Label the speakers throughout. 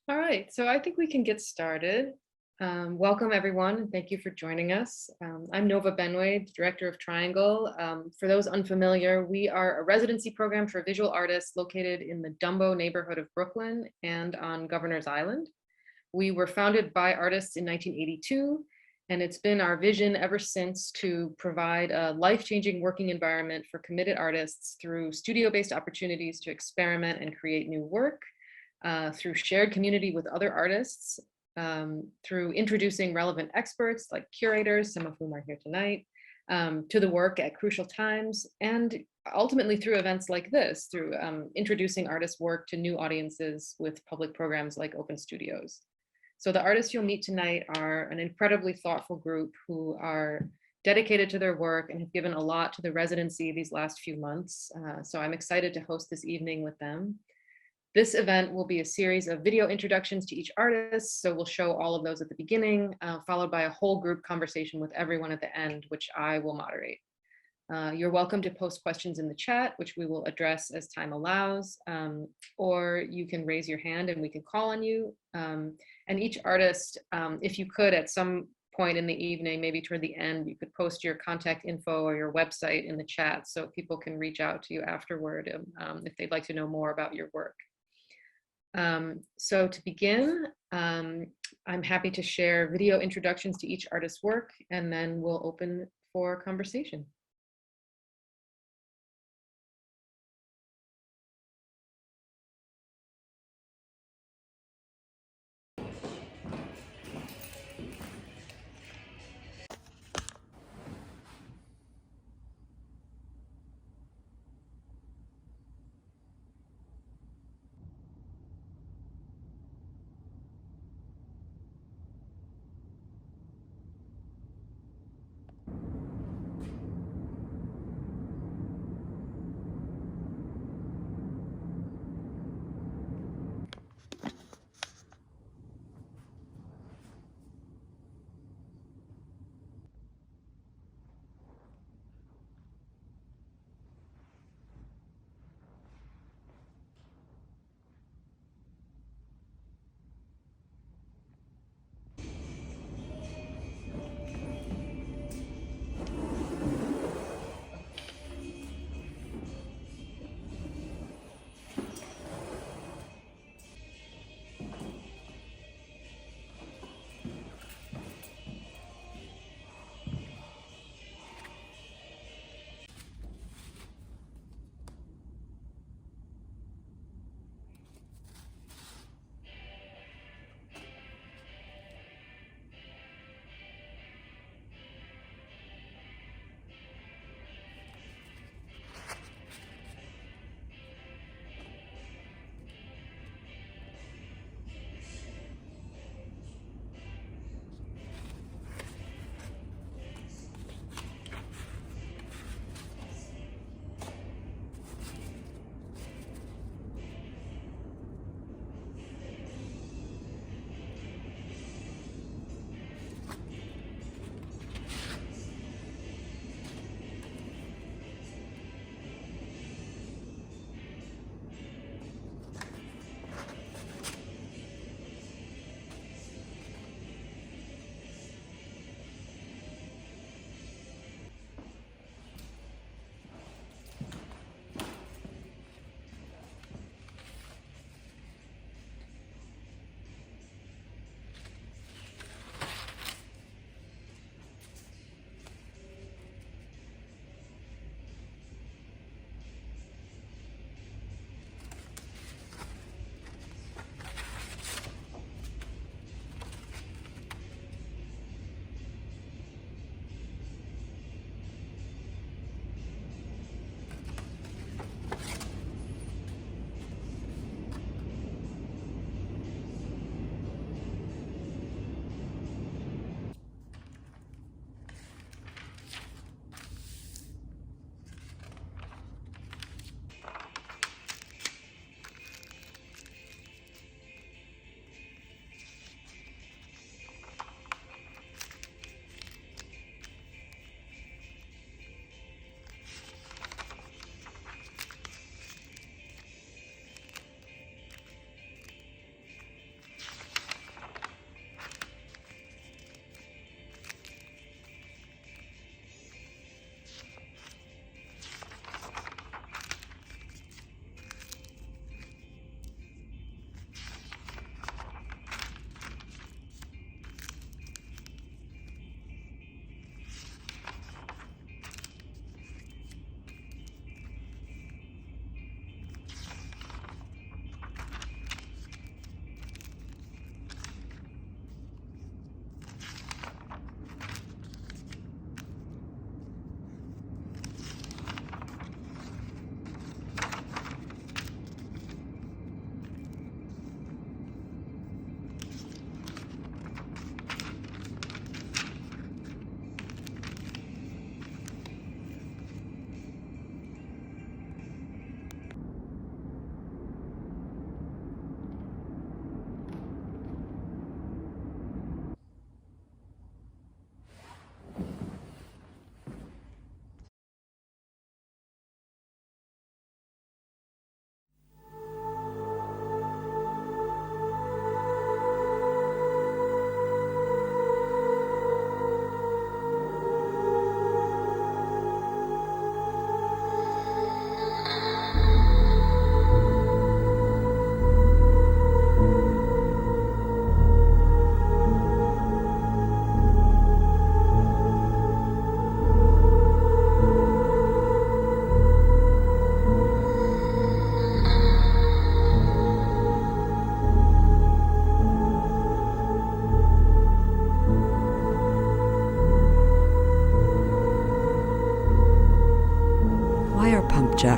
Speaker 1: All right, so I think we can get started. Welcome, everyone, and thank you for joining us. I'm Nova Benway, Director of Triangle. For those unfamiliar, we are a residency program for visual artists located in the Dumbo neighborhood of Brooklyn and on Governor's Island. We were founded by artists in 1982, and it's been our vision ever since to provide a life-changing working environment for committed artists through studio-based opportunities to experiment and create new work, through shared community with other artists, through introducing relevant experts like curators, some of whom are here tonight, to the work at crucial times, and ultimately through events like this, through introducing artists' work to new audiences with public programs like Open Studios. So the artists you'll meet tonight are an incredibly thoughtful group who are dedicated to their work and have given a lot to the residency these last few months. So I'm excited to host this evening with them. This event will be a series of video introductions to each artist, so we'll show all of those at the beginning, followed by a whole group conversation with everyone at the end, which I will moderate. You're welcome to post questions in the chat, which we will address as time allows, or you can raise your hand and we can call on you. And each artist, if you could at some point in the evening, maybe toward the end, you could post your contact info or your website in the chat so people can reach out to you afterward if they'd like to know more about your work. So to begin, I'm happy to share video introductions to each artist's work, and then we'll open for conversation.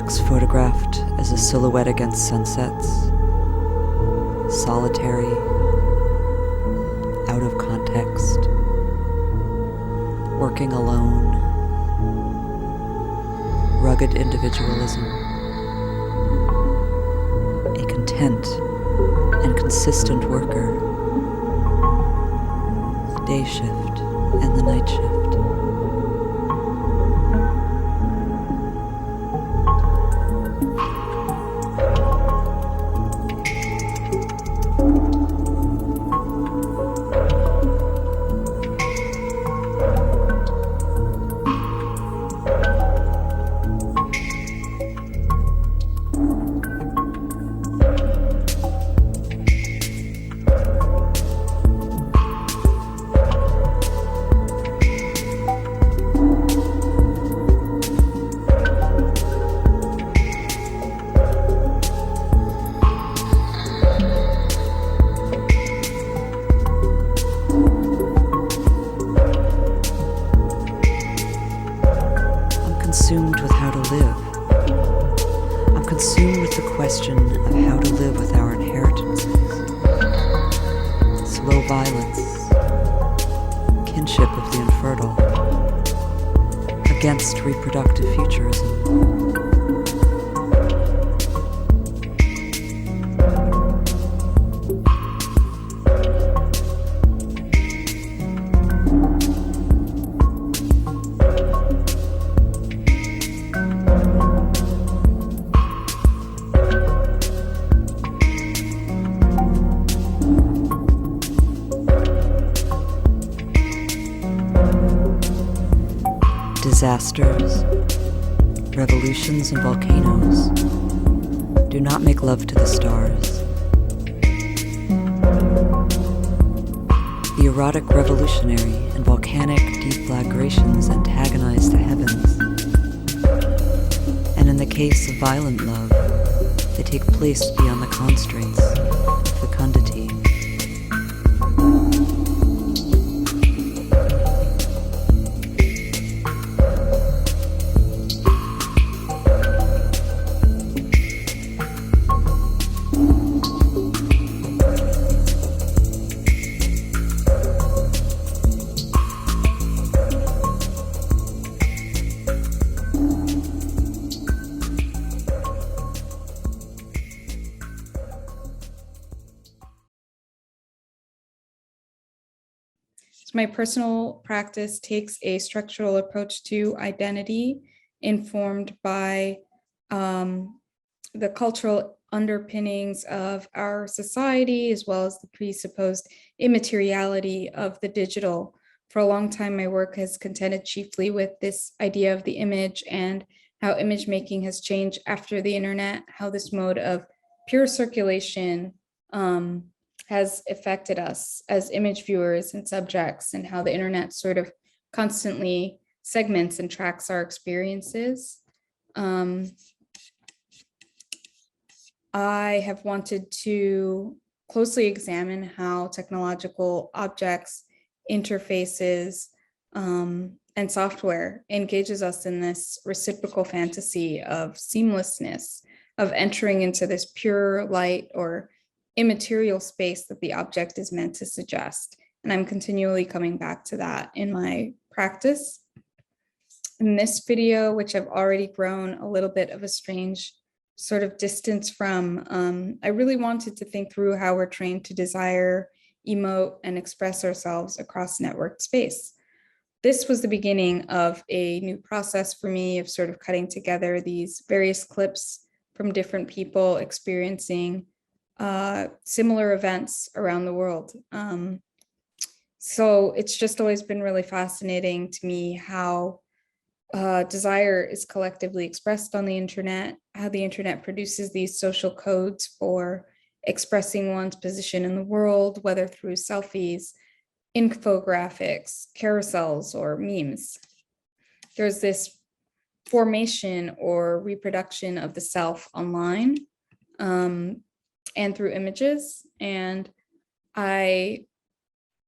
Speaker 2: blacks photographed as a silhouette against sunsets, solitary, out of context, working alone, rugged individualism, a content and consistent worker, the day shift and the night shift. Consumed with how to live. I'm consumed with the question of how to live with our inheritances. Slow violence, kinship of the infertile, against reproductive futurism. Disasters, revolutions, and volcanoes do not make love to the stars. The erotic revolutionary and volcanic deflagrations antagonize the heavens. And in the case of violent love, they take place beyond the constraints of fecundity.
Speaker 3: My personal practice takes a structural approach to identity informed by the cultural underpinnings of our society, as well as the presupposed immateriality of the digital. For a long time, my work has contended chiefly with this idea of the image and how image making has changed after the internet, how this mode of pure circulation has affected us as image viewers and subjects, and how the internet sort of constantly segments and tracks our experiences. I have wanted to closely examine how technological objects, interfaces, and software engages us in this reciprocal fantasy of seamlessness, of entering into this pure light or immaterial space that the object is meant to suggest. And I'm continually coming back to that in my practice. In this video, which I've already grown a little bit of a strange sort of distance from, I really wanted to think through how we're trained to desire, emote, and express ourselves across networked space. This was the beginning of a new process for me of sort of cutting together these various clips from different people experiencing similar events around the world. So it's just always been really fascinating to me how desire is collectively expressed on the internet, how the internet produces these social codes for expressing one's position in the world, whether through selfies, infographics, carousels, or memes. There's this formation or reproduction of the self online and through images. And I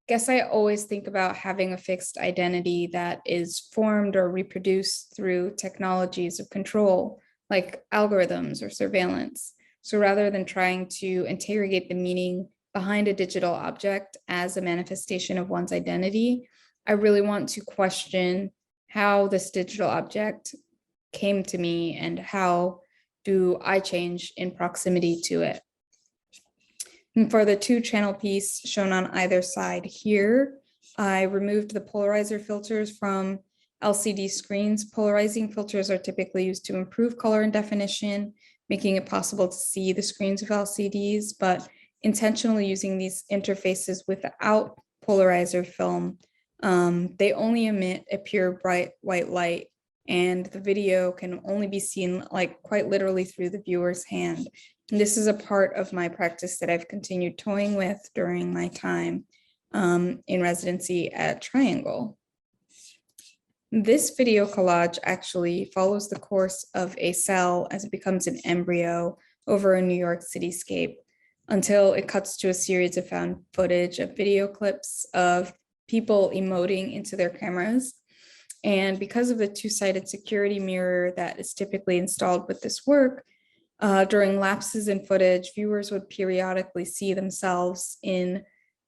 Speaker 3: guess I always think about having a fixed identity that is formed or reproduced through technologies of control, like algorithms or surveillance. So rather than trying to interrogate the meaning behind a digital object as a manifestation of one's identity, I really want to question how this digital object came to me and how do I change in proximity to it. And for the 2-channel piece shown on either side here, I removed the polarizer filters from LCD screens. Polarizing filters are typically used to improve color and definition, making it possible to see the screens of LCDs, but intentionally using these interfaces without polarizer film, they only emit a pure bright white light, and the video can only be seen like quite literally through the viewer's hand. And this is a part of my practice that I've continued toying with during my time in residency at Triangle. This video collage actually follows the course of a cell as it becomes an embryo over a New York cityscape until it cuts to a series of found footage of video clips of people emoting into their cameras. And because of the 2-sided security mirror that is typically installed with this work, during lapses in footage, viewers would periodically see themselves in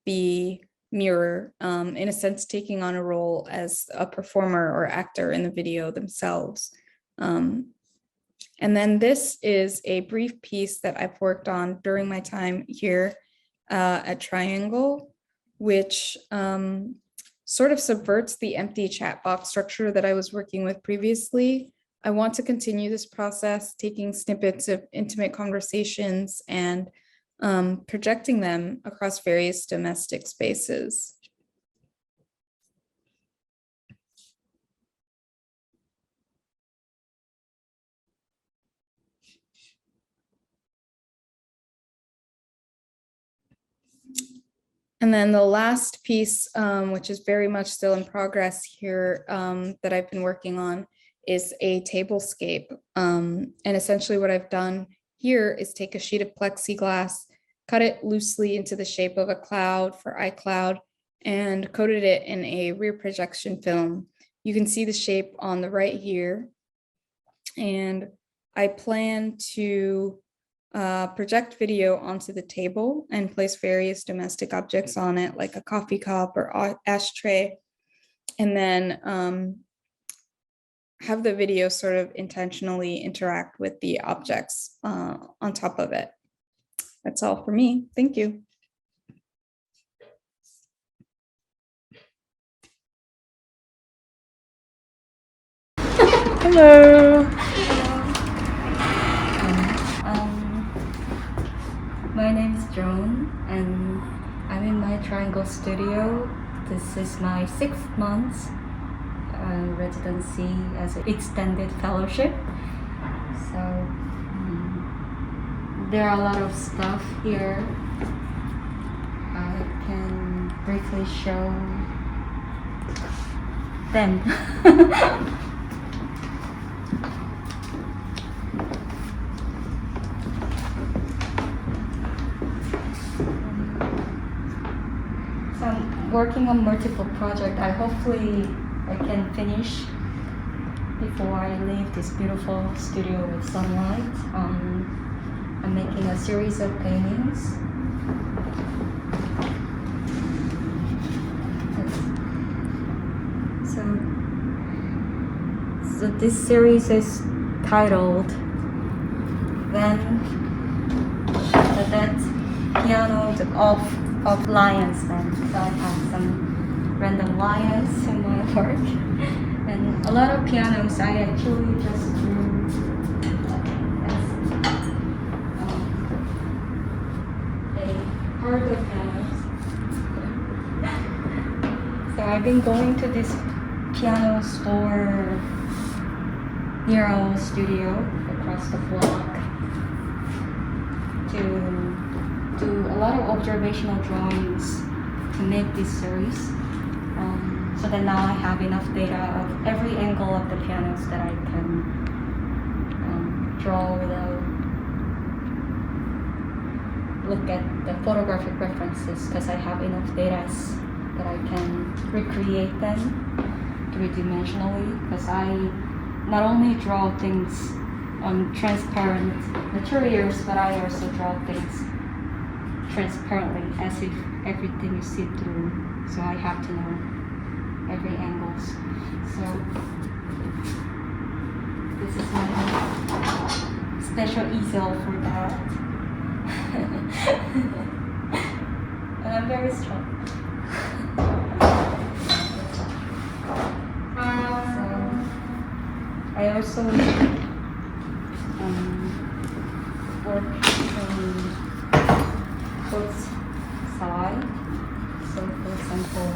Speaker 3: the mirror, in a sense, taking on a role as a performer or actor in the video themselves. And then this is a brief piece that I've worked on during my time here at Triangle, which sort of subverts the empty chat box structure that I was working with previously. I want to continue this process, taking snippets of intimate conversations and projecting them across various domestic spaces. And then the last piece, which is very much still in progress here, that I've been working on is a tablescape. And essentially what I've done here is take a sheet of plexiglass, cut it loosely into the shape of a cloud for iCloud, and coated it in a rear projection film. You can see the shape on the right here. And I plan to project video onto the table and place various domestic objects on it, like a coffee cup or ashtray, and then have the video sort of intentionally interact with the objects on top of it. That's all for me. Thank you.
Speaker 4: Hello. My name is Joeun, and I'm in my Triangle studio. This is my 6th month residency as an extended fellowship. So there are a lot of stuff here. I can briefly show them. So I'm working on multiple projects. Hopefully I can finish before I leave this beautiful studio with sunlight. I'm making a series of paintings. So this series is titled When That Piano of Lions. And so I have some random lions in my work. And a lot of pianos I actually just drew a part of pianos. So I've been going to this piano store near our studio across the block to do a lot of observational drawings to make this series. So that now I have enough data of every angle of the pianos that I can draw without look at the photographic references, because I have enough data that I can recreate them three-dimensionally, because I not only draw things on transparent materials, but I also draw things transparently as if everything is see-through. So I have to know every angles. So this is my special easel for that. And I'm very strong. So I also work on both sides. So for example,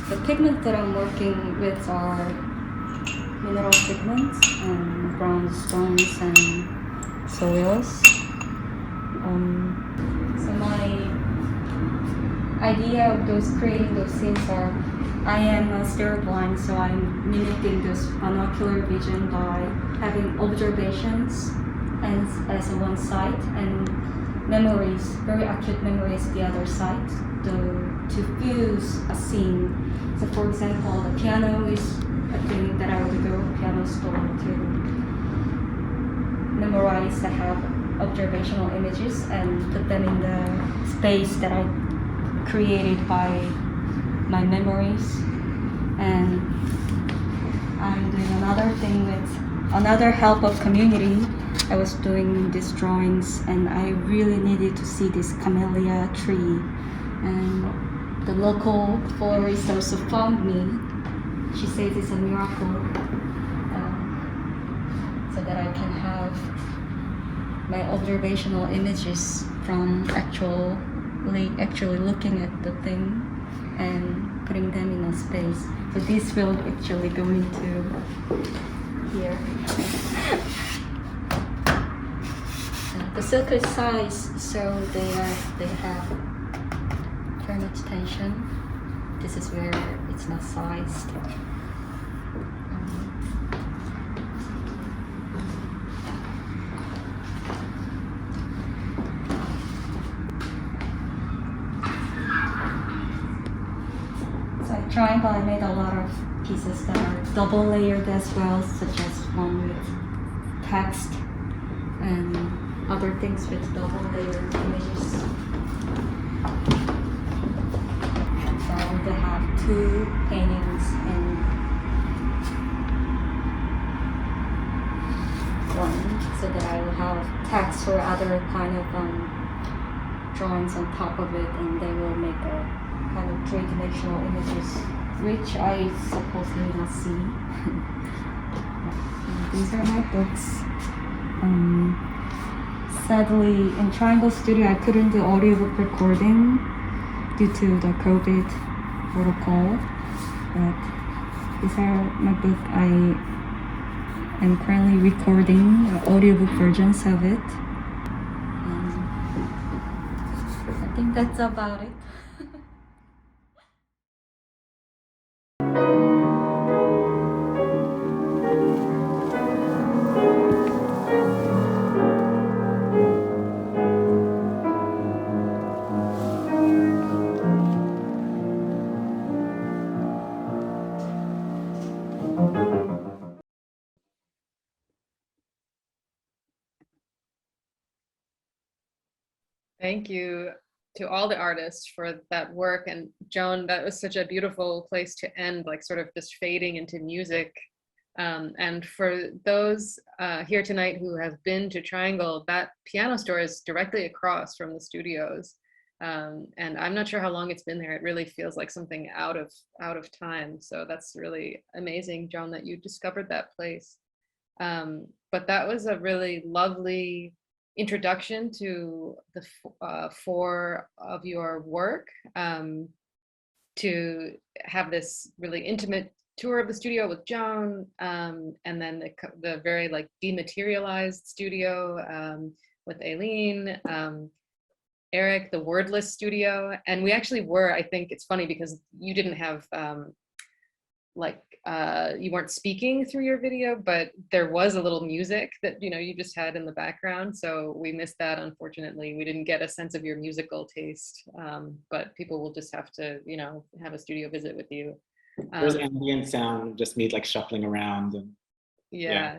Speaker 4: the pigment that I'm working with are mineral pigments and brown stones and soils. So my idea of creating those scenes are, I am stereo blind, so I'm mimicking this binocular vision by having observations and as one side and memories, very acute memories the other side, to fuse a scene. So for example, the piano is a thing that I would go to piano store to memorize that have observational images and put them in the space that I created by my memories. And I'm doing another thing with another help of community. I was doing these drawings and I really needed to see this camellia tree, and the local florist also found me. She says it's a miracle, so that I can have my observational images from actually looking at the thing and putting them in a space. So this will actually go into here. The silk is sized so they have very much tension. This is where it's not sized. Triangle, I made a lot of pieces that are double layered as well, such as one with text and other things with double layered images. So I would have 2 paintings in one, so that I will have text or other kind of drawings on top of it, and they will make a kind of 3-dimensional images, which I supposedly not see. These are my books. Sadly, in Triangle Studio, I couldn't do audiobook recording due to the COVID protocol. But these are my book. I am currently recording audiobook versions of it. I think that's about it.
Speaker 1: Thank you to all the artists for that work. And Joan, that was such a beautiful place to end, like sort of just fading into music. And for those here tonight who have been to Triangle, that piano store is directly across from the studios. And I'm not sure how long it's been there. It really feels like something out of time. So that's really amazing, Joan, that you discovered that place. But that was a really lovely introduction to the 4 of your work, to have this really intimate tour of the studio with Joan, and then the very like dematerialized studio with Eileen, Eric, the wordless studio. And we actually were, I think it's funny because you didn't have you weren't speaking through your video, but there was a little music that you just had in the background, so we missed that. Unfortunately, we didn't get a sense of your musical taste, but people will just have to have a studio visit with you.
Speaker 5: There's ambient sound, just me like shuffling around. And
Speaker 1: yeah.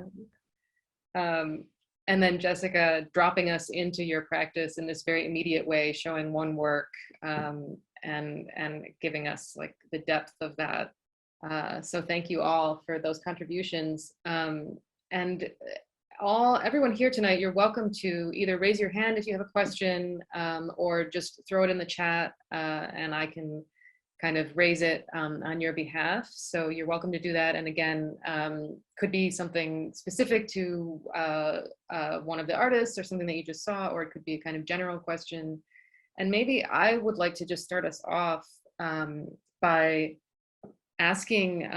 Speaker 1: And then Jessica dropping us into your practice in this very immediate way, showing one work and giving us like the depth of that. So thank you all for those contributions. And everyone here tonight, you're welcome to either raise your hand if you have a question or just throw it in the chat and I can kind of raise it on your behalf. So you're welcome to do that. And again, could be something specific to one of the artists or something that you just saw, or it could be a kind of general question. And maybe I would like to just start us off by asking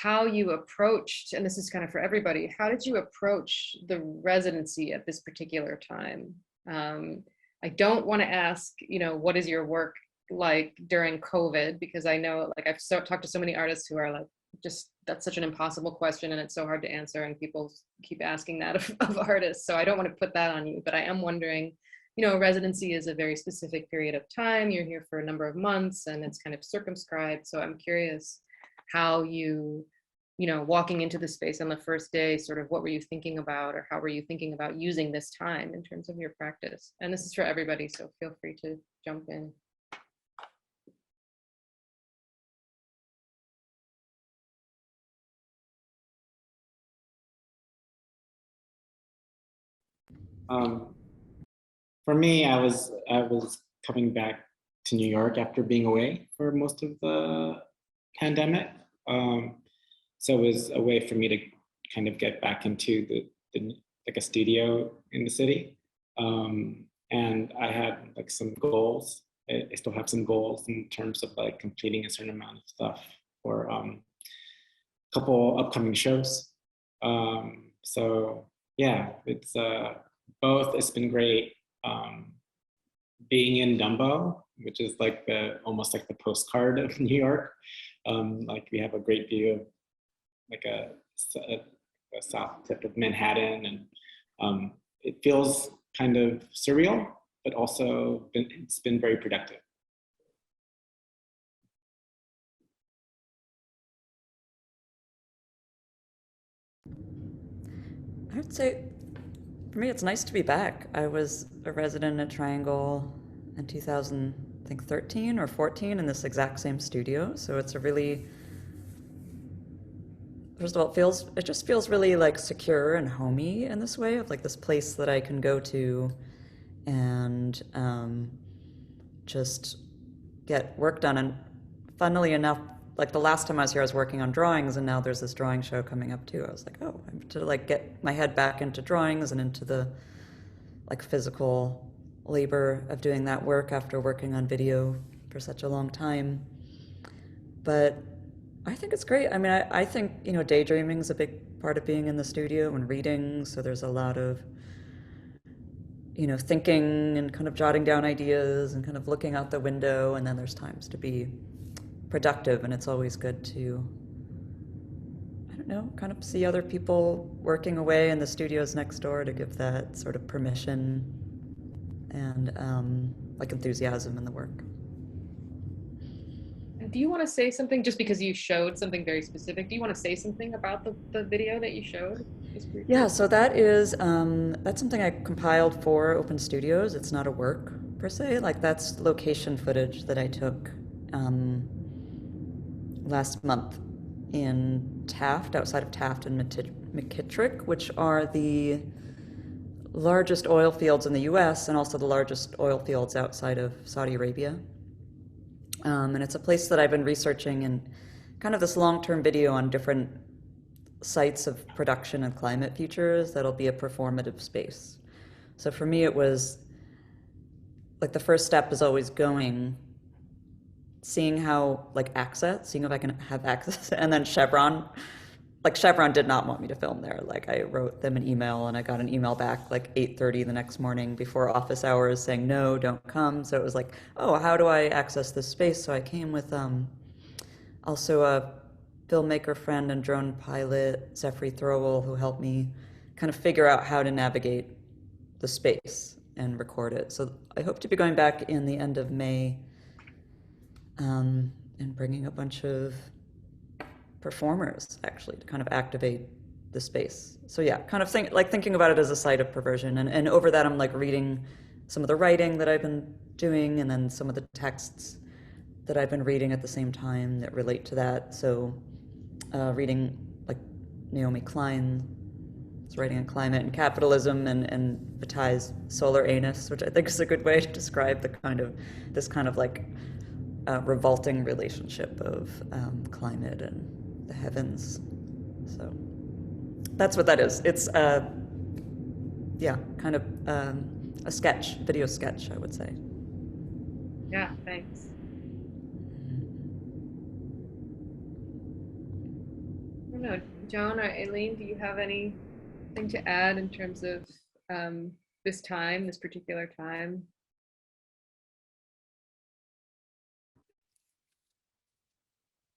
Speaker 1: how you approached, and this is kind of for everybody, how did you approach the residency at this particular time? I don't want to ask, what is your work like during COVID, because I know like I've talked to so many artists who are like, just that's such an impossible question and it's so hard to answer and people keep asking that of artists. So I don't want to put that on you, but I am wondering, residency is a very specific period of time. You're here for a number of months and it's kind of circumscribed. So I'm curious how you, walking into the space on the first day, sort of what were you thinking about, or how were you thinking about using this time in terms of your practice? And this is for everybody, so feel free to jump in.
Speaker 5: For me, I was coming back to New York after being away for most of the pandemic. So it was a way for me to kind of get back into like a studio in the city. And I had like some goals. I still have some goals in terms of like completing a certain amount of stuff for a couple upcoming shows. So yeah, it's both. It's been great being in Dumbo, which is like almost like the postcard of New York. Like we have a great view of like a south tip of Manhattan, and it feels kind of surreal, but also it's been very productive.
Speaker 2: I would say, for me, it's nice to be back. I was a resident at Triangle in 2013 or 14 in this exact same studio. So it's a really, first of all, it just feels really like secure and homey in this way, of like this place that I can go to and just get work done. And funnily enough, like the last time I was here, I was working on drawings, and now there's this drawing show coming up too. I was like, oh, I have to like get my head back into drawings and into the like physical labor of doing that work after working on video for such a long time. But I think it's great. I mean, I think, daydreaming is a big part of being in the studio and reading. So there's a lot of, thinking and kind of jotting down ideas and kind of looking out the window. And then there's times to be productive, and it's always good to, I don't know, kind of see other people working away in the studios next door to give that sort of permission and like enthusiasm in the work.
Speaker 1: Do you want to say something, just because you showed something very specific, do you want to say something about the video that you showed?
Speaker 2: Yeah, so that is, that's something I compiled for Open Studios. It's not a work per se, like that's location footage that I took last month in Taft, outside of Taft and McKittrick, which are the largest oil fields in the US and also the largest oil fields outside of Saudi Arabia. And it's a place that I've been researching, and kind of this long-term video on different sites of production and climate futures that'll be a performative space. So for me, it was like the first step is always seeing how seeing if I can have access, and then Chevron did not want me to film there. Like I wrote them an email and I got an email back like 8:30 the next morning before office hours saying, no, don't come. So it was like, oh, how do I access this space? So I came with also a filmmaker friend and drone pilot, Zephyr Throwell, who helped me kind of figure out how to navigate the space and record it. So I hope to be going back in the end of May and bringing a bunch of performers actually to kind of activate the space. So yeah, kind of thinking about it as a site of perversion, and over that I'm like reading some of the writing that I've been doing, and then some of the texts that I've been reading at the same time that relate to that. So reading like Naomi Klein's writing on climate and capitalism, and Bataille's Solar Anus, which I think is a good way to describe this kind of like revolting relationship of climate and the heavens. So that's what that is. It's yeah, kind of a sketch, video sketch, I would say.
Speaker 1: Yeah, thanks. I don't know, Joan or Eileen, do you have anything to add in terms of this particular time?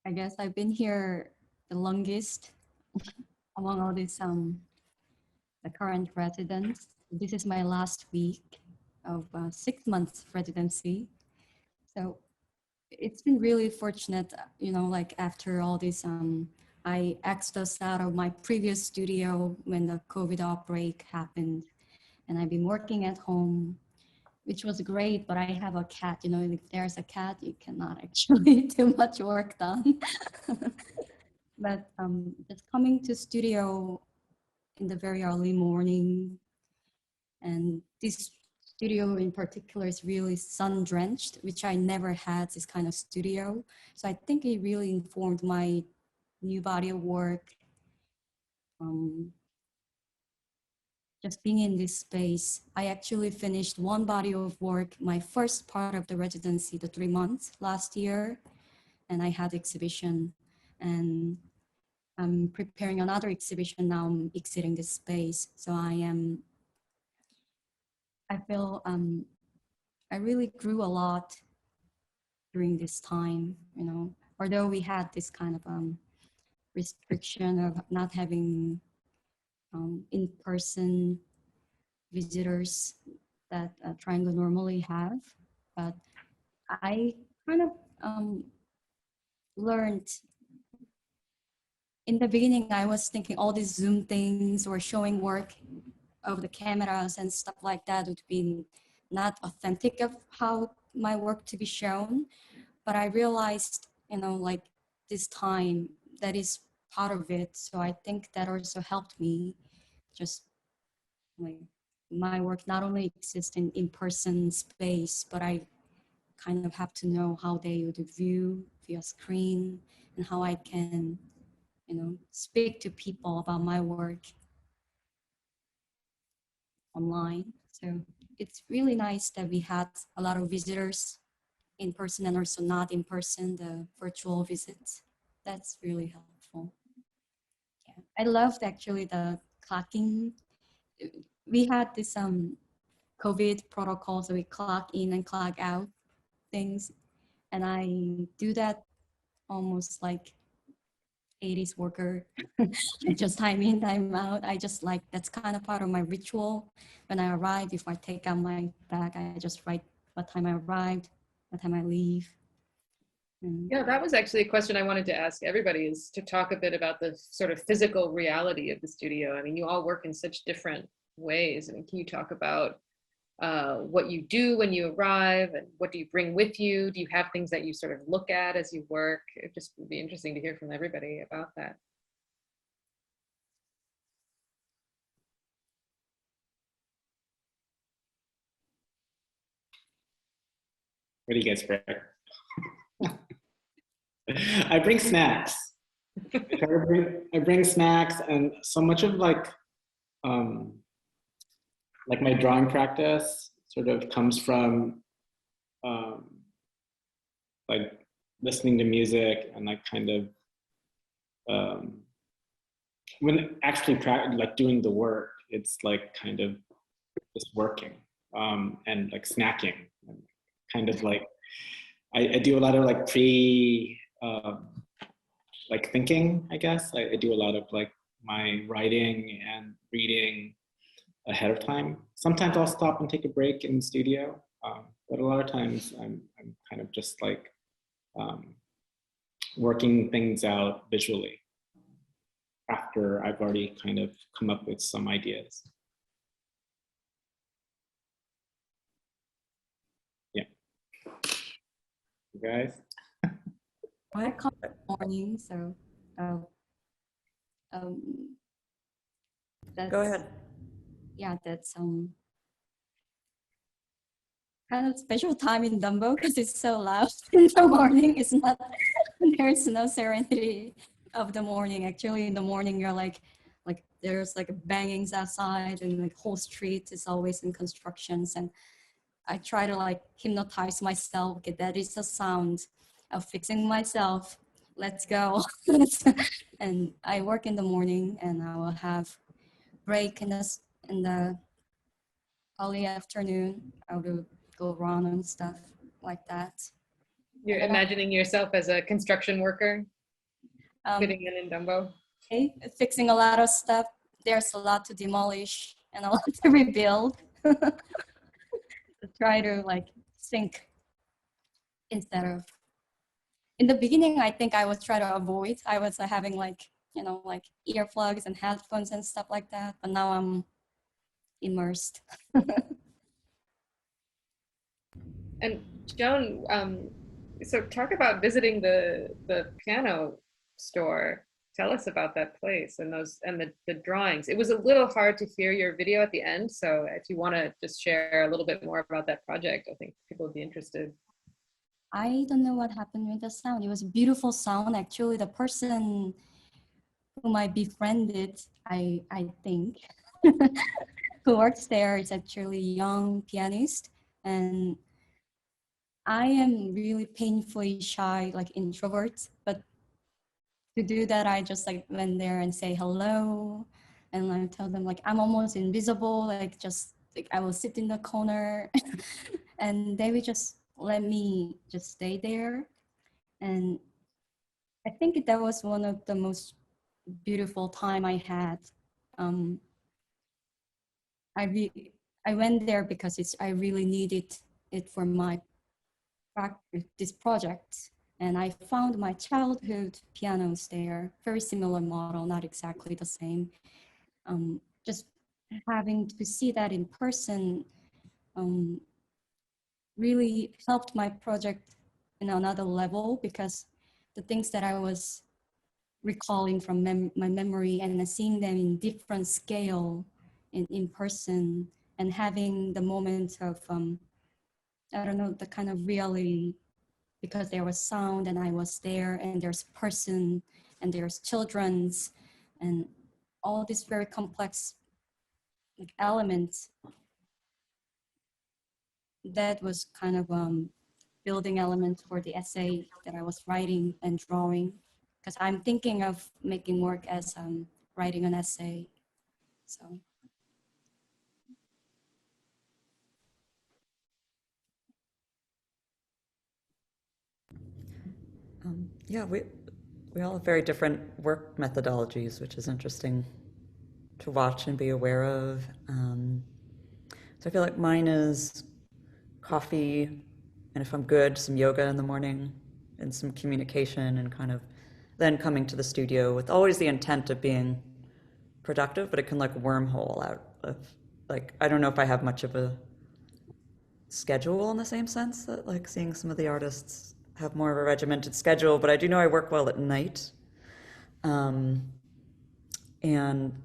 Speaker 4: I guess I've been here the longest among all these the current residents. This is my last week of 6 months residency. So it's been really fortunate, you know, like after all this, I exodus out of my previous studio when the COVID outbreak happened, and I've been working at home, which was great, but I have a cat, you know, if there's a cat, you cannot actually do much work done. But just coming to studio in the very early morning, and this studio in particular is really sun-drenched, which I never had this kind of studio. So I think it really informed my new body of work. Just being in this space, I actually finished one body of work, my first part of the residency, the 3 months last year, and I had exhibition, and I'm preparing another exhibition now. I'm exiting this space, so I feel I really grew a lot during this time, you know, although we had this kind of restriction of not having in-person visitors that Triangle normally have, but I kind of learned. In the beginning, I was thinking all these Zoom things or showing work of the cameras and stuff like that would be not authentic of how my work to be shown. But I realized, you know, like this time that is part of it. So I think that also helped me just like my work not only exists in in-person space, but I kind of have to know how they would view via screen and how I can, you know, speak to people about my work online. So it's really nice that we had a lot of visitors in person and also not in person, the virtual visits. That's really helpful. Yeah. I loved actually the clocking. We had this COVID protocol, so we clock in and clock out things. And I do that almost like 80s worker. I just time in, time out. I just like, that's kind of part of my ritual. When I arrive, if I take out my bag, I just write what time I arrived, what time I leave.
Speaker 1: Yeah, that was actually a question I wanted to ask everybody, is to talk a bit about the sort of physical reality of the studio. I mean, you all work in such different ways. I mean, can you talk about what you do when you arrive, and what do you bring with you? Do you have things that you sort of look at as you work? It just would be interesting to hear from everybody about that.
Speaker 5: What do you guys bring? I bring snacks. I bring snacks, and so much of like my drawing practice sort of comes from like listening to music, and like kind of when actually like doing the work, it's like kind of just working and like snacking, and kind of like I do a lot of like like thinking, I guess. I do a lot of like my writing and reading ahead of time. Sometimes I'll stop and take a break in the studio, but a lot of times I'm kind of just like working things out visually after I've already kind of come up with some ideas. Yeah. You guys?
Speaker 4: I come in the morning, so um, that's,
Speaker 2: Go ahead.
Speaker 4: yeah, that's kind of special time in Dumbo because it's so loud in the morning. It's not, there's no serenity of the morning. Actually, in the morning, you're like there's like bangings outside and like whole street is always in constructions. And I try to like hypnotize myself. Okay, that is the sound of fixing myself. Let's go. And I work in the morning and I will have break in the early afternoon. I will go run and stuff like that.
Speaker 1: You're
Speaker 4: And then
Speaker 1: imagining yourself as a construction worker
Speaker 4: I'm
Speaker 1: fitting in Dumbo.
Speaker 4: fixing a lot of stuff. There's a lot to demolish and a lot to rebuild. Try to like think instead of. In the beginning, I think I was trying to avoid. I was having like, like earplugs and headphones and stuff like that. But now I'm immersed.
Speaker 1: And Joan, so talk about visiting the piano store. Tell us about that place and the drawings. It was a little hard to hear your video at the end, so if you want to just share a little bit more about that project, I think people would be interested.
Speaker 4: I don't know what happened with the sound. It was a beautiful sound. Actually, the person whom I befriended, I think, who works there is actually a young pianist. And I am really painfully shy, like introvert, but to do that, I just like went there and say hello. And I tell them like, I'm almost invisible. Like just like I will sit in the corner and they would just let me just stay there. And I think that was one of the most beautiful time I had. Um, I went there because I really needed it for my this project. And I found my childhood pianos there, very similar model, not exactly the same. Just having to see that in person really helped my project in another level because the things that I was recalling from my memory and seeing them in different scale in person and having the moment of, I don't know, the kind of reality because there was sound and I was there and there's person and there's children's and all these very complex like elements. That was kind of building elements for the essay that I was writing and drawing because I'm thinking of making work as writing an essay. So.
Speaker 2: Yeah, we all have very different work methodologies, which is interesting to watch and be aware of. So I feel like mine is coffee, and if I'm good, some yoga in the morning, and some communication, and kind of then coming to the studio with always the intent of being productive, but it can like wormhole out of like, I don't know if I have much of a schedule in the same sense that like seeing some of the artists have more of a regimented schedule, but I do know I work well at night. And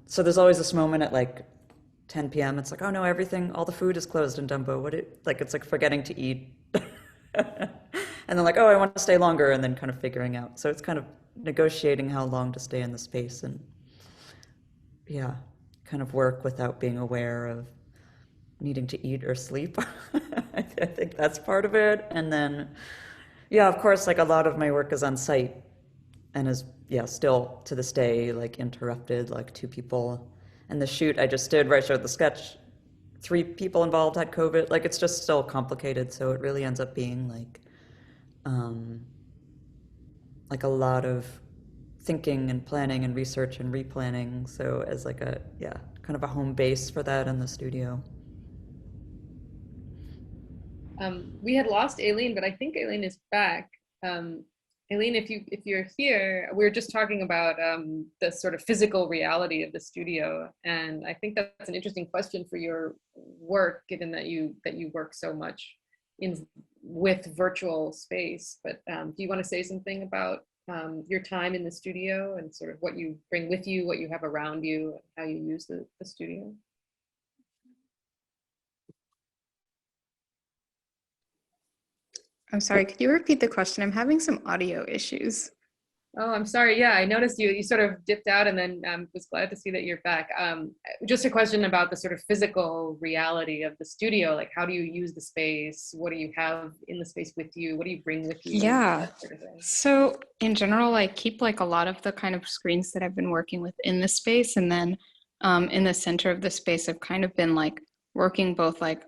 Speaker 2: so there's always this moment at like 10 p.m. It's like, oh no, all the food is closed in Dumbo. It's like forgetting to eat. And then like, oh, I want to stay longer, and then kind of figuring out. So it's kind of negotiating how long to stay in the space and yeah, kind of work without being aware of needing to eat or sleep. I think that's part of it. And then, yeah, of course, like a lot of my work is on site and is, yeah, still to this day, like interrupted, like 2 people. And the shoot I just did where I showed the sketch, 3 people involved had COVID. Like it's just still complicated. So it really ends up being like a lot of thinking and planning and research and replanning. So as like a, yeah, kind of a home base for that in the studio.
Speaker 1: We had lost Eileen, but I think Eileen is back. And Eileen, if you're here, we were just talking about the sort of physical reality of the studio, and I think that's an interesting question for your work, given that you work so much with virtual space. But do you want to say something about your time in the studio and sort of what you bring with you, what you have around you, and how you use the studio?
Speaker 3: I'm sorry, could you repeat the question? I'm having some audio issues.
Speaker 1: Oh, I'm sorry. Yeah, I noticed you sort of dipped out and then was glad to see that you're back. Just a question about the sort of physical reality of the studio. Like, how do you use the space? What do you have in the space with you? What do you bring with you?
Speaker 3: Yeah.
Speaker 1: That sort of thing.
Speaker 3: So in general, I keep like a lot of the kind of screens that I've been working with in the space. And then in the center of the space, I've kind of been like working both like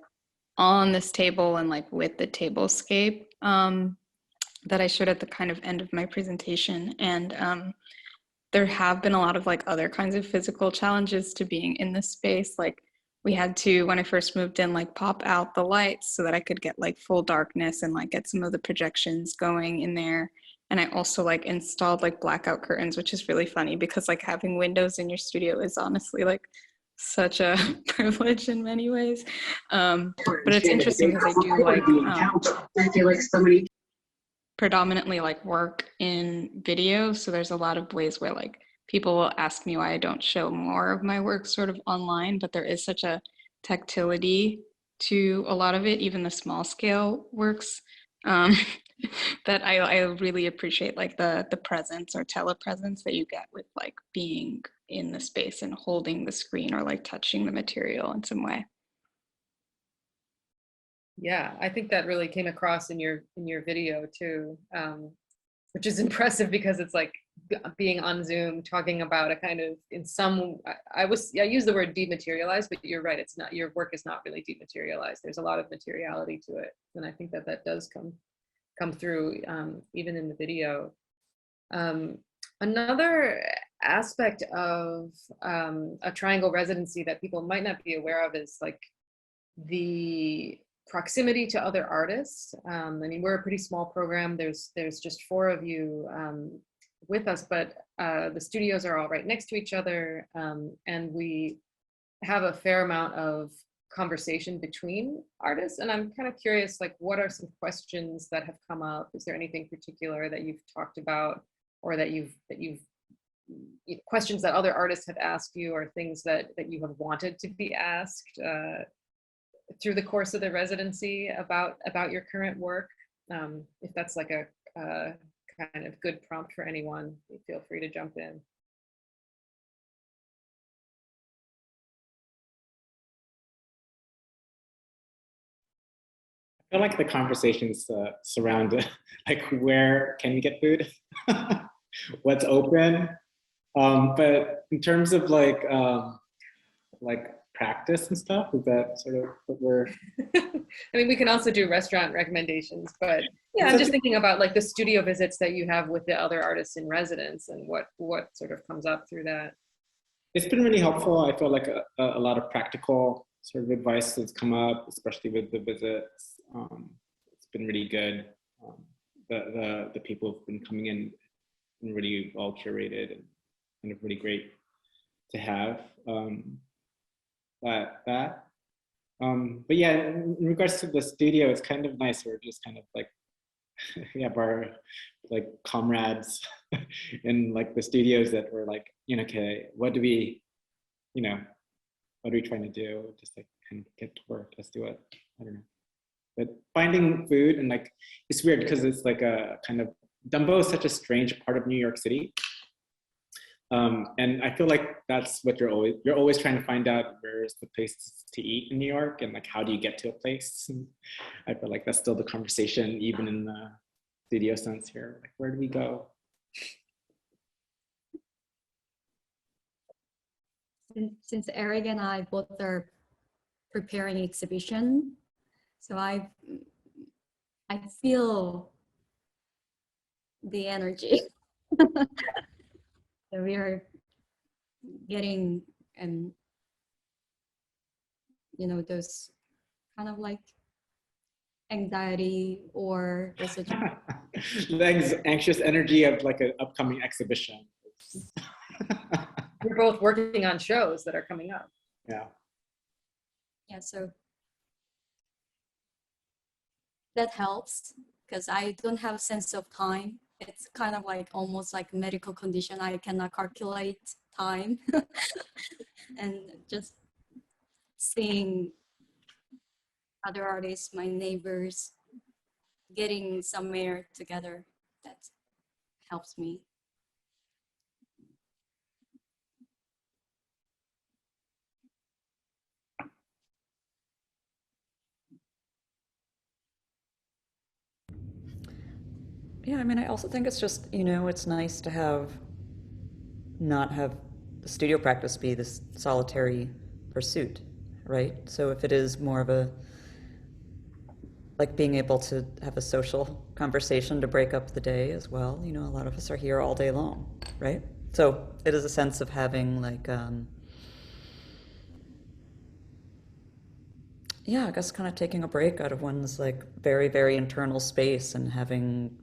Speaker 3: on this table and like with the tablescape that I showed at the kind of end of my presentation. And there have been a lot of like other kinds of physical challenges to being in this space. Like we had to, when I first moved in, like pop out the lights so that I could get like full darkness and like get some of the projections going in there. And I also like installed like blackout curtains, which is really funny because like having windows in your studio is honestly like such a privilege in many ways. But it's interesting because I do like
Speaker 6: I feel like somebody
Speaker 3: predominantly like work in video. So there's a lot of ways where like people will ask me why I don't show more of my work sort of online, but there is such a tactility to a lot of it, even the small scale works, that I really appreciate like the presence or telepresence that you get with like being in the space and holding the screen or like touching the material in some way.
Speaker 1: Yeah, I think that really came across in your video too, which is impressive because it's like being on Zoom talking about a kind of I use the word dematerialized, but you're right, it's not, your work is not really dematerialized. There's a lot of materiality to it, and I think that does come through even in the video. Another aspect of a Triangle residency that people might not be aware of is like the proximity to other artists. I mean, we're a pretty small program. There's just 4 of you with us, but the studios are all right next to each other, and we have a fair amount of conversation between artists. And I'm kind of curious, like, what are some questions that have come up? Is there anything particular that you've talked about, or that you've questions that other artists have asked you, or things that you have wanted to be asked through the course of the residency about your current work? If that's like a kind of good prompt for anyone, feel free to jump in.
Speaker 5: I feel like the conversations surround like, where can we get food, what's open, but in terms of like practice and stuff, is that sort of what we're
Speaker 1: I mean, we can also do restaurant recommendations, but yeah, I'm just thinking about like the studio visits that you have with the other artists in residence, and what sort of comes up through that.
Speaker 5: It's been really helpful. I feel like a lot of practical sort of advice has come up, especially with the visits. It's been really good. The people have been coming in and really well curated and kind of really great to have. But yeah, in regards to the studio, it's kind of nice. We're just kind of like, we have our like comrades in like the studios that we're like, okay, what are we trying to do? Just like kind of get to work, let's do it. I don't know. But finding food, and like, it's weird because it's like a kind of, Dumbo is such a strange part of New York City. And I feel like that's what you're always trying to find out, where's the place to eat in New York, and like, how do you get to a place? And I feel like that's still the conversation, even in the studio sense here. Like, where do we go?
Speaker 4: Since Eric and I both are preparing exhibition, so I feel the energy. So we are getting those kind of like anxiety or also
Speaker 5: the anxious energy of like an upcoming exhibition.
Speaker 1: We're both working on shows that are coming up.
Speaker 5: Yeah.
Speaker 4: Yeah, so that helps because I don't have a sense of time. It's kind of like almost like a medical condition. I cannot calculate time. And just seeing other artists, my neighbors, getting somewhere together, that helps me.
Speaker 2: Yeah, I mean, I also think it's just, it's nice to not have the studio practice be this solitary pursuit, right? So if it is more of like being able to have a social conversation to break up the day as well, a lot of us are here all day long, right? So it is a sense of having like, I guess kind of taking a break out of one's like very, very internal space and having,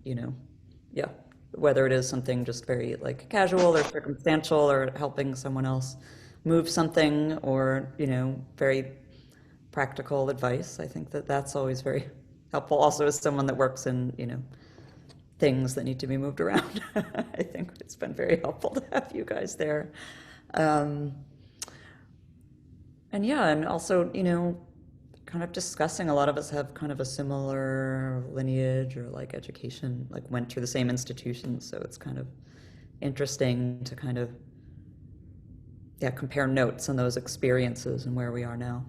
Speaker 2: whether it is something just very like casual or circumstantial or helping someone else move something or, very practical advice. I think that that's always very helpful. Also as someone that works in, things that need to be moved around. I think it's been very helpful to have you guys there. And also, kind of discussing, a lot of us have kind of a similar lineage or like education, like went through the same institutions. So it's kind of interesting to kind of, compare notes on those experiences and where we are now.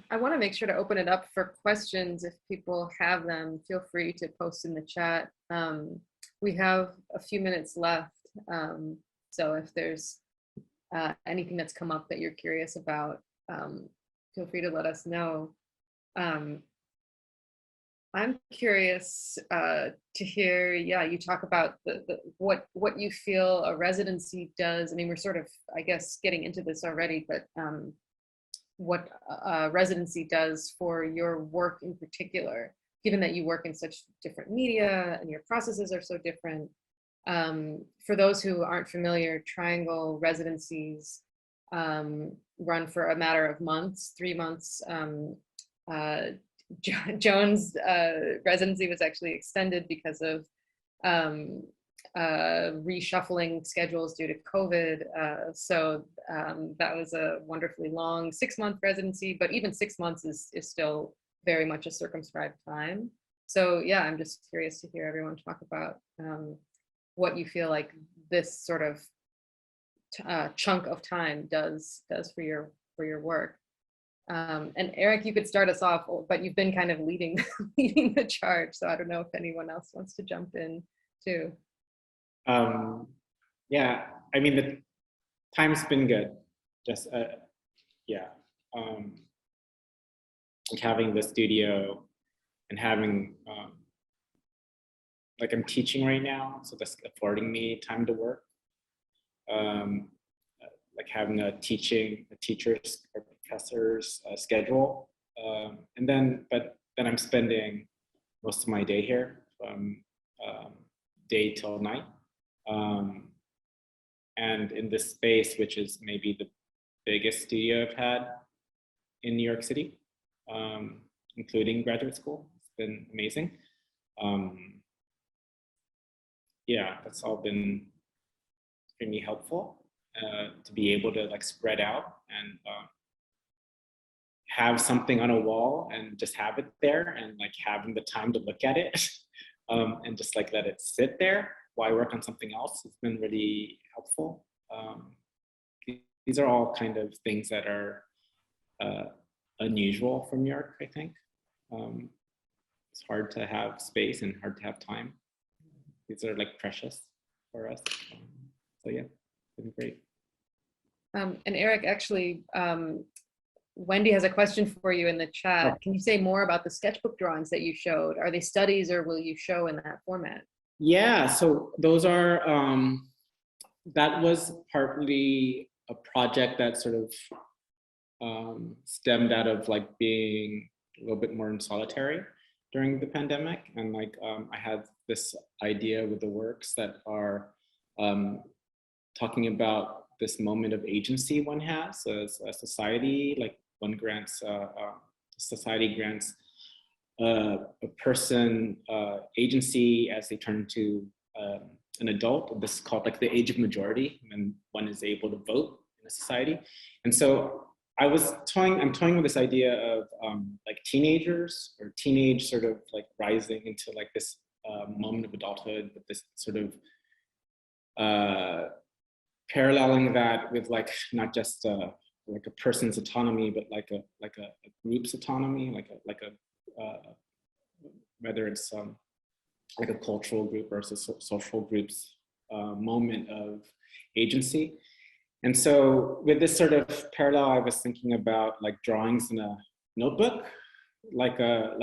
Speaker 1: I want to make sure to open it up for questions. If people have them, feel free to post in the chat. We have a few minutes left. So if there's anything that's come up that you're curious about, feel free to let us know. I'm curious to hear, you talk about what you feel a residency does. I mean, we're sort of, I guess, getting into this already, but what residency does for your work in particular, given that you work in such different media and your processes are so different. For those who aren't familiar, Triangle residencies run for a matter of months, 3 months. Joeun's residency was actually extended because of reshuffling schedules due to COVID. So that was a wonderfully long 6-month residency, but even 6 months is still very much a circumscribed time. So I'm just curious to hear everyone talk about what you feel like this sort of chunk of time does for your work. And Eric, you could start us off, but you've been kind of leading the charge. So I don't know if anyone else wants to jump in too.
Speaker 5: I mean, the time's been good. Just like having the studio and having like I'm teaching right now, so that's affording me time to work. Like having a teacher's or professor's schedule, but then I'm spending most of my day here from day till night, and in this space, which is maybe the biggest studio I've had in New York City, including graduate school. It's been amazing. That's all been extremely helpful to be able to like spread out and have something on a wall and just have it there and like having the time to look at it and just like let it sit there while I work on something else. It's been really helpful. These are all kind of things that are unusual for New York, I think. It's hard to have space and hard to have time. These are like precious for us. So it's been great.
Speaker 1: And Eric, actually, Wendy has a question for you in the chat. Can you say more about the sketchbook drawings that you showed? Are they studies or will you show in that format?
Speaker 5: Yeah, so those are, that was partly a project that sort of stemmed out of like being a little bit more in solitary during the pandemic. And like, I had this idea with the works that are talking about this moment of agency one has as a society, like one grants, society grants a person agency as they turn to an adult. This is called like the age of majority, when one is able to vote in a society. And so I'm toying with this idea of like teenagers or teenage sort of like rising into like this moment of adulthood, but this sort of paralleling that with like not just like a person's autonomy, but like a group's autonomy, like a whether it's like a cultural group versus social group's moment of agency. And so with this sort of parallel, I was thinking about like drawings in a notebook, like a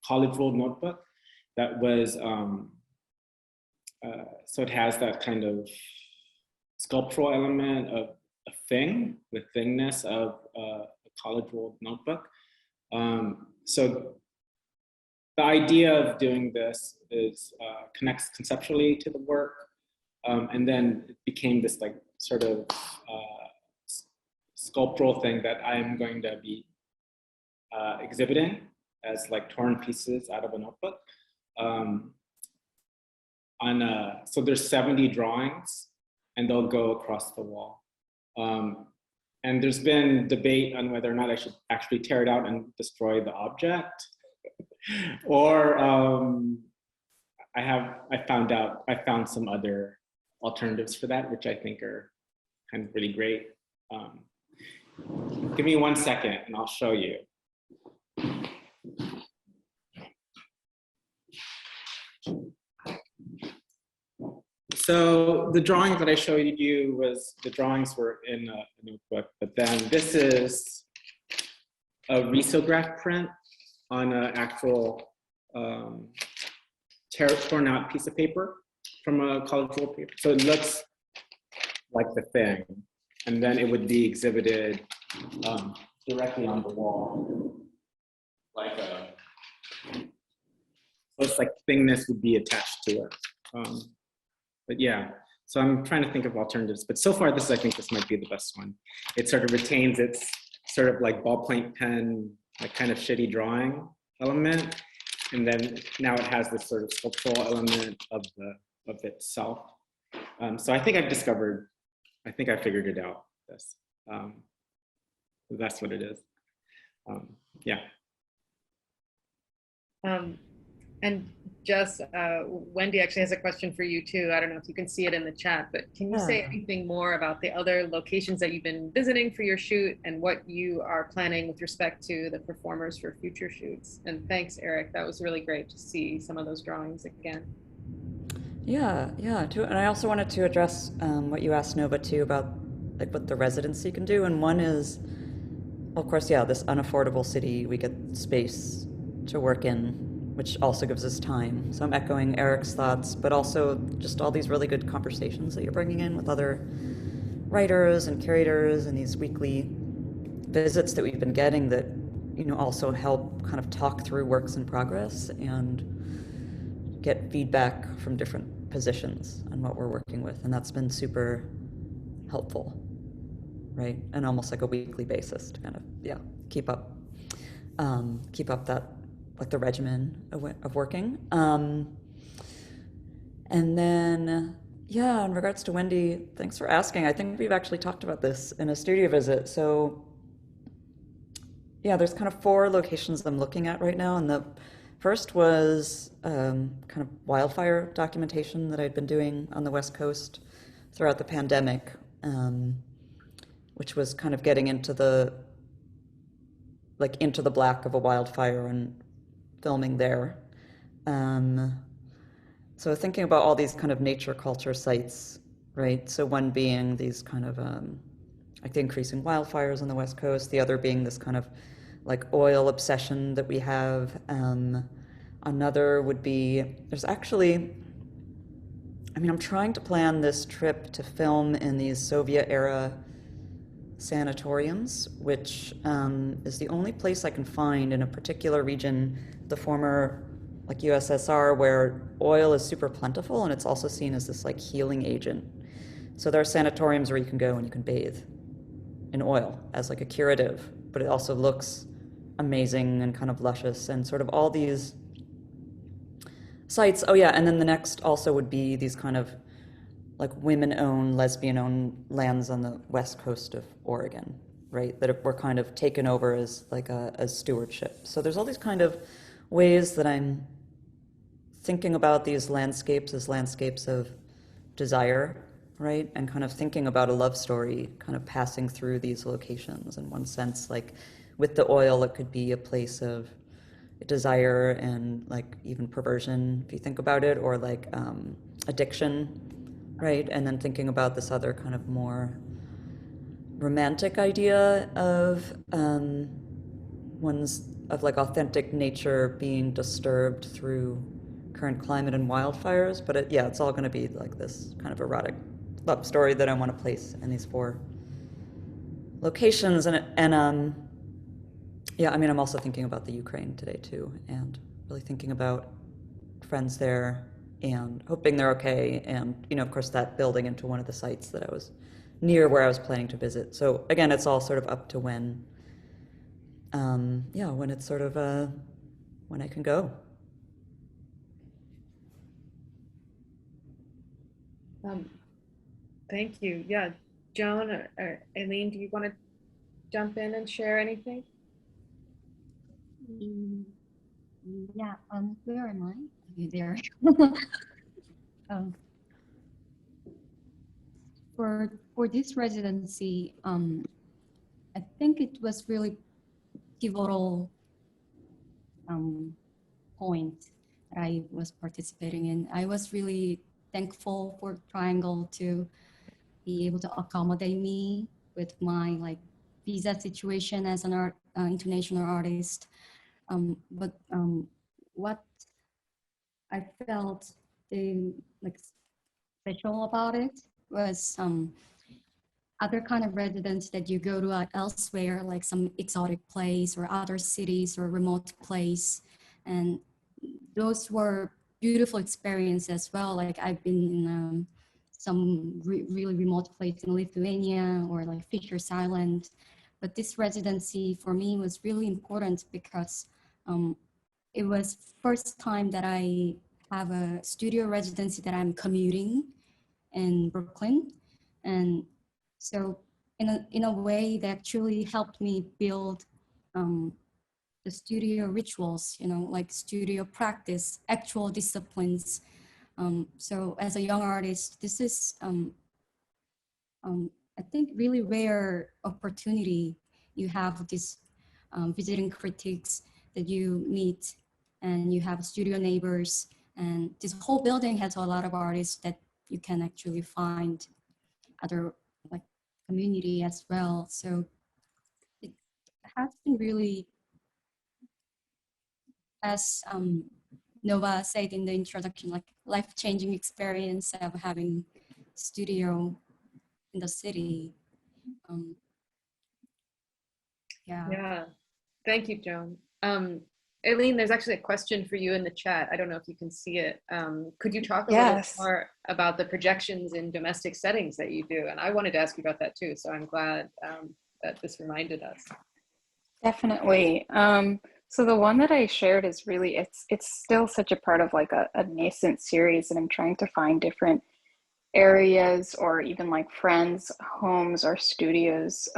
Speaker 5: college ruled notebook that was, so it has that kind of sculptural element of a thing, the thingness of a college ruled notebook. So the idea of doing this is connects conceptually to the work, and then it became this like sort of sculptural thing that I'm going to be exhibiting as like torn pieces out of a notebook. So there's 70 drawings, and they'll go across the wall. And there's been debate on whether or not I should actually tear it out and destroy the object, or I found some other alternatives for that, which I think are kind of really great. Give me 1 second and I'll show you. So the drawing that I showed you the drawings were in a notebook, but then this is a risograph print on an actual torn out piece of paper from a college roll paper. So it looks like the thing, and then it would be exhibited directly on the wall, like so it's like thingness would be attached to it. But yeah, so I'm trying to think of alternatives, but so far I think this might be the best one. It sort of retains its sort of like ballpoint pen, like kind of shitty drawing element, and then now it has this sort of sculptural element of itself. So I think I figured it out. This, that's what it is. Yeah.
Speaker 1: And Jess, Wendy actually has a question for you too. I don't know if you can see it in the chat, but can you say anything more about the other locations that you've been visiting for your shoot and what you are planning with respect to the performers for future shoots? And thanks, Eric. That was really great to see some of those drawings again.
Speaker 2: Yeah. And I also wanted to address what you asked Nova too about like what the residency can do. And one is, of course, this unaffordable city, we get space to work in, which also gives us time. So I'm echoing Eric's thoughts, but also just all these really good conversations that you're bringing in with other writers and curators and these weekly visits that we've been getting that, also help kind of talk through works in progress and get feedback from different positions on what we're working with. And that's been super helpful, right? And almost like a weekly basis to kind of, keep up that, like the regimen of working. And then, in regards to Wendy, thanks for asking. I think we've actually talked about this in a studio visit. So there's kind of 4 locations I'm looking at right now. And the first was kind of wildfire documentation that I'd been doing on the West Coast throughout the pandemic, which was kind of getting into the black of a wildfire and filming there. So thinking about all these kind of nature culture sites, right? So one being these kind of like the increasing wildfires on the West Coast, the other being this kind of like oil obsession that we have. Another would be, there's actually, I'm trying to plan this trip to film in these Soviet era sanatoriums, which is the only place I can find in a particular region, the former like USSR, where oil is super plentiful and it's also seen as this like healing agent. So there are sanatoriums where you can go and you can bathe in oil as like a curative, but it also looks amazing and kind of luscious, and sort of all these sites. Oh yeah, and then the next also would be these kind of like women-owned, lesbian-owned lands on the west coast of Oregon, right? That were kind of taken over as like a stewardship. So there's all these kind of ways that I'm thinking about these landscapes as landscapes of desire, right? And kind of thinking about a love story kind of passing through these locations. In one sense, like with the oil, it could be a place of desire and like even perversion, if you think about it, or like addiction, right? And then thinking about this other kind of more romantic idea of of like authentic nature being disturbed through current climate and wildfires. But it's all going to be like this kind of erotic love story that I want to place in these 4 locations. And yeah, I mean, I'm also thinking about the Ukraine today too, and really thinking about friends there and hoping they're okay. And, you know, of course, that building into one of the sites that I was near where I was planning to visit. So again, it's all sort of up to when it's sort of when I can go.
Speaker 1: Thank you. Yeah, Joan or Eileen, do you want to jump in and share anything?
Speaker 4: Yeah, where am I? Okay, there. For this residency, I think it was really pivotal point that I was participating in. I was really thankful for Triangle to be able to accommodate me with my like visa situation as an international artist. But what I felt like special about it was other kind of residence that you go to elsewhere, like some exotic place or other cities or remote place. And those were beautiful experiences as well. Like I've been in some really remote place in Lithuania or like Fisher's Island. But this residency for me was really important because it was first time that I have a studio residency that I'm commuting in Brooklyn. And so in a way that actually helped me build the studio rituals, you know, like studio practice, actual disciplines. So as a young artist, this is, I think, really rare opportunity. You have this visiting critics that you meet, and you have studio neighbors, and this whole building has a lot of artists that you can actually find other like community as well. So it has been really, as Nova said in the introduction, like life-changing experience of having studio in the city.
Speaker 1: Yeah, thank you, Joan. Eileen, there's actually a question for you in the chat. I don't know if you can see it. Could you talk a little more about the projections in domestic settings that you do? And I wanted to ask you about that too, so I'm glad that this reminded us.
Speaker 7: Definitely. So the one that I shared is really, it's still such a part of like a nascent series, and I'm trying to find different areas or even like friends' homes or studios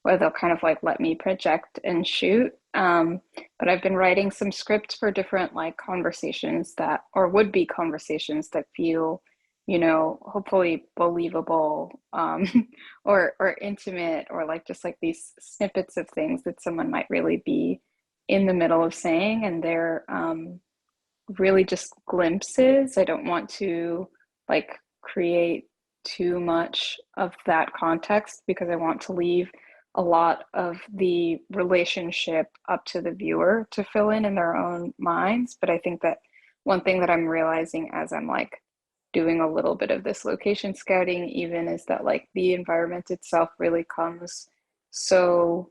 Speaker 7: where they'll kind of like let me project and shoot. But I've been writing some scripts for different like conversations that, or would be conversations that feel, you know, hopefully believable, or intimate, or like just like these snippets of things that someone might really be in the middle of saying, and they're really just glimpses. I don't want to like create too much of that context because I want to leave a lot of the relationship up to the viewer to fill in their own minds. But I think that one thing that I'm realizing as I'm like doing a little bit of this location scouting even is that like the environment itself really comes so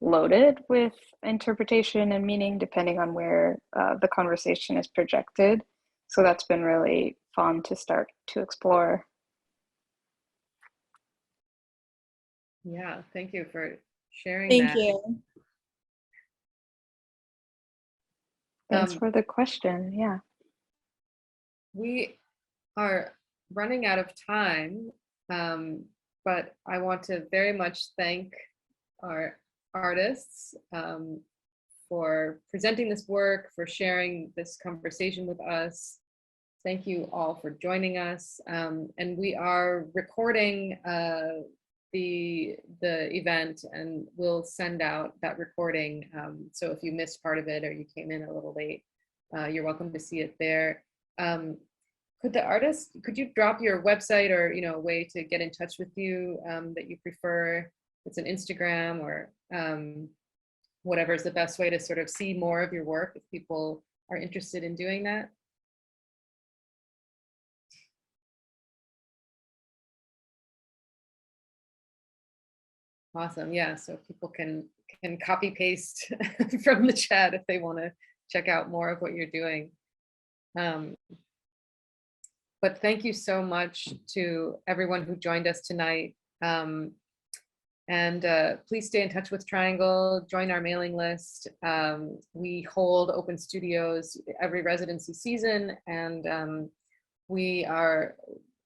Speaker 7: loaded with interpretation and meaning depending on where the conversation is projected. So that's been really fun to start to explore.
Speaker 1: Yeah, thank you for sharing
Speaker 3: Thank
Speaker 1: that.
Speaker 3: you.
Speaker 7: Thanks for the question. Yeah.
Speaker 1: We are running out of time, but I want to very much thank our artists for presenting this work, for sharing this conversation with us. Thank you all for joining us. And we are recording the event, and we'll send out that recording. So if you missed part of it or you came in a little late, you're welcome to see it there. Could you drop your website or a way to get in touch with you that you prefer? It's an Instagram or whatever is the best way to sort of see more of your work if people are interested in doing that. Awesome. Yeah, so people can copy paste from the chat if they want to check out more of what you're doing. But thank you so much to everyone who joined us tonight. And please stay in touch with Triangle, join our mailing list. We hold open studios every residency season, and we are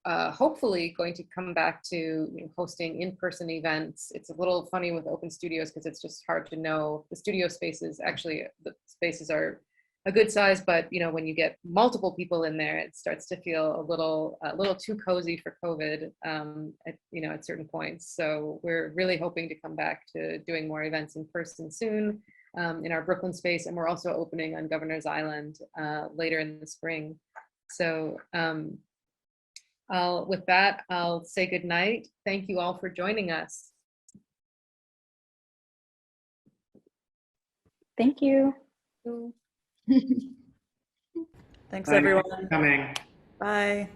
Speaker 1: hopefully going to come back to hosting in-person events. It's a little funny with open studios because it's just hard to know. The studio spaces, actually the spaces are a good size, but when you get multiple people in there, it starts to feel a little too cozy for COVID at certain points. So we're really hoping to come back to doing more events in person soon in our Brooklyn space, and we're also opening on Governor's Island later in the spring. So with that, I'll say good night. Thank you all for joining us.
Speaker 7: Thank you.
Speaker 2: Thanks,
Speaker 5: Bye.
Speaker 2: everyone.
Speaker 5: Coming.
Speaker 2: Bye.